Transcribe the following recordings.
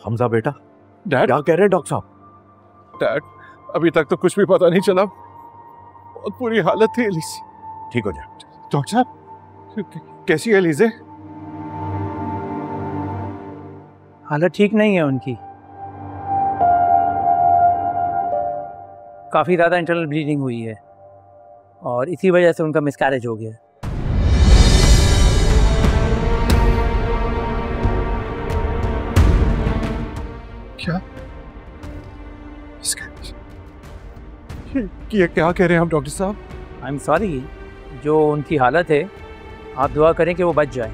हमजा बेटा, डैड क्या कह रहे हैं डॉक्टर साहब? डैड, अभी तक तो कुछ भी पता नहीं चला, बहुत बुरी हालत थी एलिज़े। ठीक हो जाए। डॉक्टर साहब कैसी है एलिज़े? हालत ठीक नहीं है उनकी, काफ़ी ज़्यादा इंटरनल ब्लीडिंग हुई है और इसी वजह से उनका मिसकैरेज हो गया। क्या? ये क्या कह रहे हैं आप डॉक्टर साहब? आई एम सॉरी, जो उनकी हालत है आप दुआ करें कि वो बच जाए।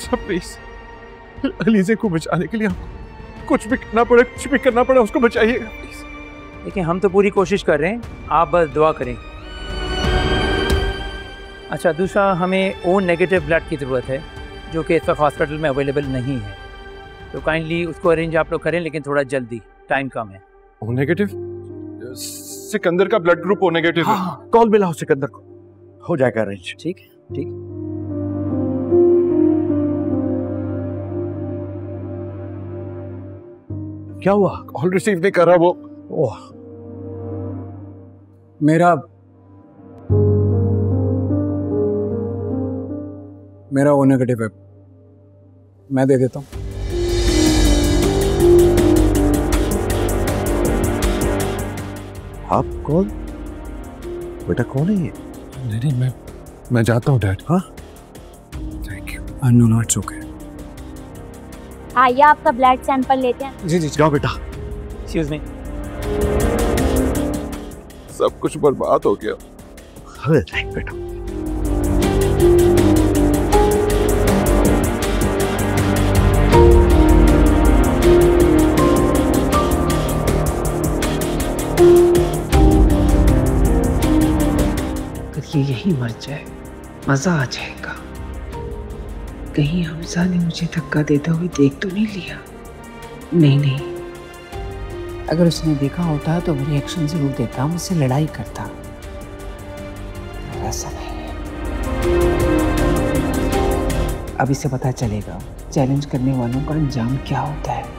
सब प्लीज एलिज़े को बचाने के लिए आपको कुछ भी करना पड़े, कुछ भी करना पड़े, उसको बचाइएगा प्लीज। देखिए हम तो पूरी कोशिश कर रहे हैं, आप बस दुआ करें। अच्छा, दूसरा हमें ओ नेगेटिव ब्लड की ज़रूरत है जो कि इस वक्त हॉस्पिटल में अवेलेबल नहीं है, तो काइंडली उसको अरेंज आप लोग करें, लेकिन थोड़ा जल्दी, टाइम कम है। O negative? सिकंदर का ब्लड ग्रुप ओ नेगेटिव है। हाँ, कॉल मिलाओ सिकंदर को, हो जाएगा अरेंज। ठीक है, ठीक। क्या हुआ? कॉल रिसीव नहीं कर रहा वो। ओह, मेरा ओ नेगेटिव है, मैं दे देता हूँ। आप कौन? बेटा कौन है ये? नहीं, मैं जाता हूँ डैड। हाँ, thank you. No no it's okay. आइए आपका ब्लड सैंपल लेते हैं। जी जाओ बेटा। Excuse me. सब कुछ बर्बाद हो गया। अरे नहीं बेटा, ये यही मर जाए, मजा आ जाएगा। कहीं हमजा ने मुझे धक्का देते हुए देख तो नहीं लिया? नहीं, अगर उसने देखा होता तो वो रिएक्शन जरूर देता, मुझसे लड़ाई करता। ऐसा नहीं है। अब इसे पता चलेगा चैलेंज करने वालों का अंजाम क्या होता है।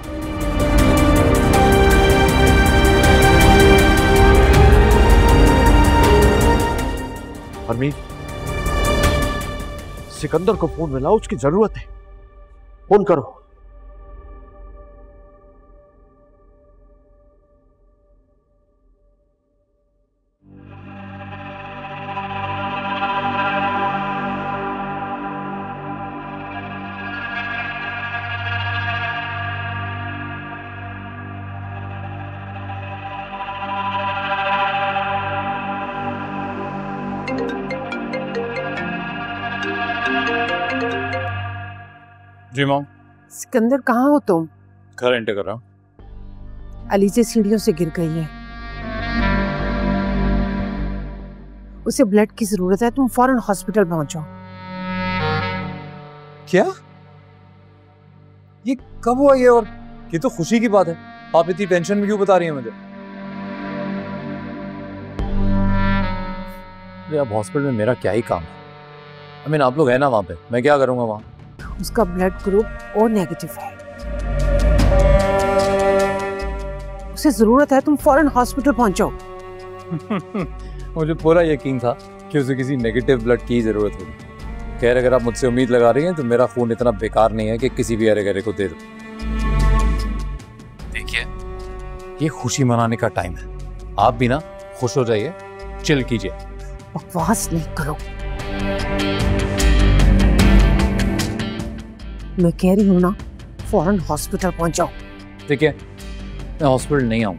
परमीन, सिकंदर को फोन मिलाओ, उसकी जरूरत है। फोन करो। जी मॉम। सिकंदर कहाँ हो तुम? घर एंटर कर रहा हूँ। एलिज़े सीढ़ियों से गिर गई है, उसे ब्लड की जरूरत है, तुम फौरन हॉस्पिटल पहुंचो। क्या? ये कब हुआ ये? और ये तो खुशी की बात है, आप इतनी टेंशन में क्यों बता रही हैं मुझे? अब हॉस्पिटल में मेरा क्या ही काम है? आप लोग हैं ना वहाँ पे, मैं क्या करूँगा वहाँ? उसका ब्लड ग्रुप ओ नेगेटिव है, उसे जरूरत है, तुम फौरन हॉस्पिटल पहुंचो। मुझे पूरा यकीन था कि उसे किसी नेगेटिव ब्लड की जरूरत होगी। खैर, अगर आप मुझसे उम्मीद लगा रही हैं तो मेरा खून इतना बेकार नहीं है कि किसी भी अरे गरे को दे दो। देखिए, ये खुशी मनाने का टाइम है, आप भी ना खुश हो जाइए, चिल कीजिए। बकवास नहीं करो, मैं कह रही हूँ ना, फौरन हॉस्पिटल पहुंचो। ठीक है, मैं हॉस्पिटल नहीं आऊँ।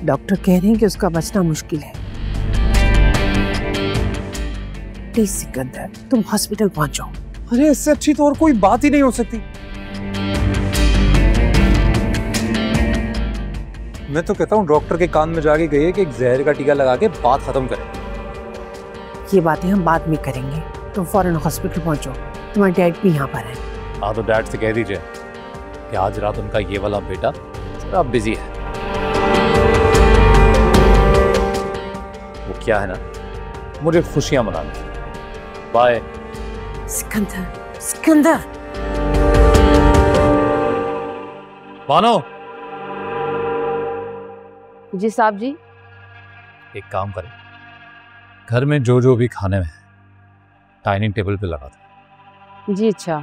डॉक्टर कह रहे हैं कि उसका बचना मुश्किल है। प्लीज सिकंदर, तुम हॉस्पिटल पहुंचो। अरे इससे अच्छी तो और कोई बात ही नहीं हो सकती। मैं तो कहता हूँ डॉक्टर के कान में जाके गई है कि एक जहर का टीका लगा के बात खत्म करें। ये बातें हम बाद में करेंगे, तुम फौरन हॉस्पिटल पहुंचो, तुम्हारे डैड भी यहाँ पर है। हाँ, तो डैड से कह दीजिए कि आज रात उनका ये वाला बेटा थोड़ा बिजी है। वो क्या है ना, मुझे खुशियां मनानी, बाय। सिकंदर, सिकंदर। मानो, जी साहब जी। एक काम करें, घर में जो जो भी खाने में डाइनिंग टेबल पे लगा दो। जी अच्छा।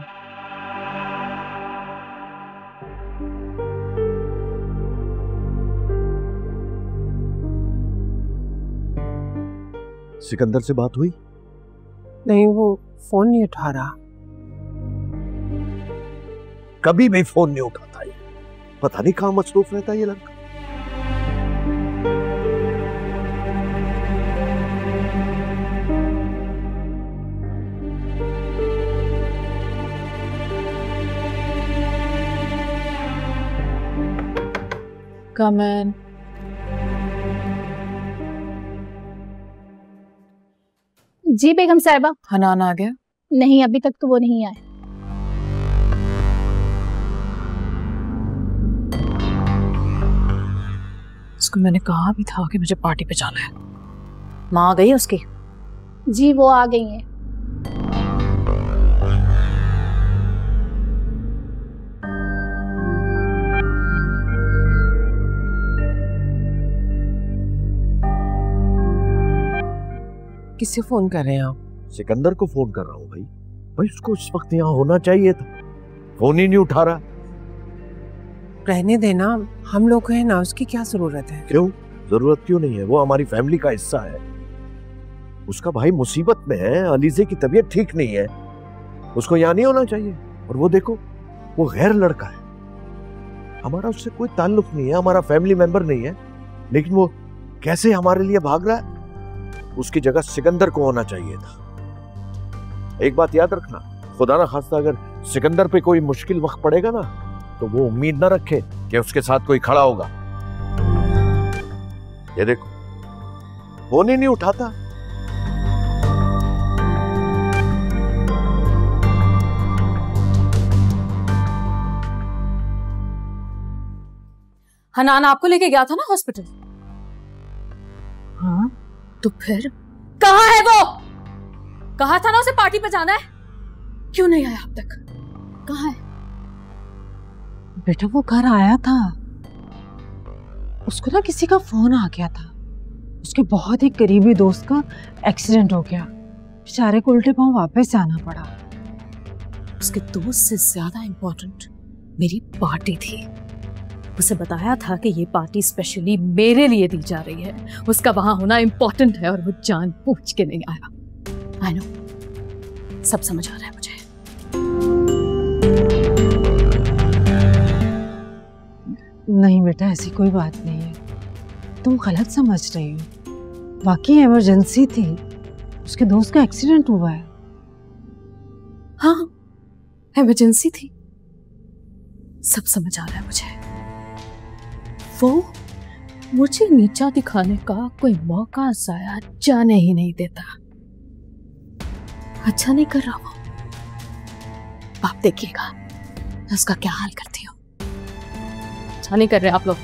सिकंदर से बात हुई? नहीं, वो फोन नहीं उठा रहा। कभी भी फोन नहीं उठाता ये, पता नहीं कहां मसरूफ रहता ये लड़का। Come in. जी बेगम साहिबा। हनान आ गया? नहीं, अभी तक तो वो नहीं आए। उसको मैंने कहा भी था कि मुझे पार्टी पे जाना है। माँ आ गई है उसकी? जी वो आ गई हैं। किससे फोन कर रहे हैं आप? सिकंदर को फोन कर रहा हूँ भाई। भाई उसको इस वक्त यहाँ होना चाहिए था, फोन ही नहीं उठा रहा। रहने देना, हम लोग हैं ना, उसकी क्या जरूरत है? क्यों जरूरत क्यों नहीं है? वो हमारी फैमिली का हिस्सा है। उसका भाई मुसीबत में है, अलीजे की तबीयत ठीक नहीं है, उसको यहाँ नहीं होना चाहिए। और वो देखो, वो गैर लड़का है, हमारा उससे कोई ताल्लुक नहीं है, हमारा फैमिली मेंबर नहीं है, लेकिन वो कैसे हमारे लिए भाग रहा है। उसकी जगह सिकंदर को होना चाहिए था। एक बात याद रखना, खुदा ना खास्ता अगर सिकंदर पे कोई मुश्किल वक्त पड़ेगा ना, तो वो उम्मीद ना रखे कि उसके साथ कोई खड़ा होगा। ये देखो, फोन ही नहीं उठाता। हनान आपको लेके गया था ना हॉस्पिटल? हाँ, तो फिर कहाँ है वो? कहा था ना उसे पार्टी पे जाना है, क्यों नहीं आया अब तक? कहाँ है? बेटा वो घर आया था, उसको ना किसी का फोन आ गया था, उसके बहुत ही करीबी दोस्त का एक्सीडेंट हो गया, बेचारे को उल्टे पांव वापस आना पड़ा। उसके दोस्त से ज्यादा इम्पोर्टेंट मेरी पार्टी थी। उसे बताया था कि ये पार्टी स्पेशली मेरे लिए दी जा रही है, उसका वहां होना इम्पोर्टेंट है, और वो जानबूझ के नहीं आया। आई नो, सब समझ आ रहा है मुझे। नहीं बेटा, ऐसी कोई बात नहीं है, तुम गलत समझ रही हो। वाकई इमरजेंसी थी, उसके दोस्त का एक्सीडेंट हुआ है। हाँ, इमरजेंसी थी, सब समझ आ रहा है मुझे। वो मुझे नीचा दिखाने का कोई मौका जाया जाने ही नहीं देता। अच्छा नहीं कर रहा वो। आप देखिएगा मैं उसका क्या हाल करती हूँ। अच्छा नहीं कर रहे आप लोग।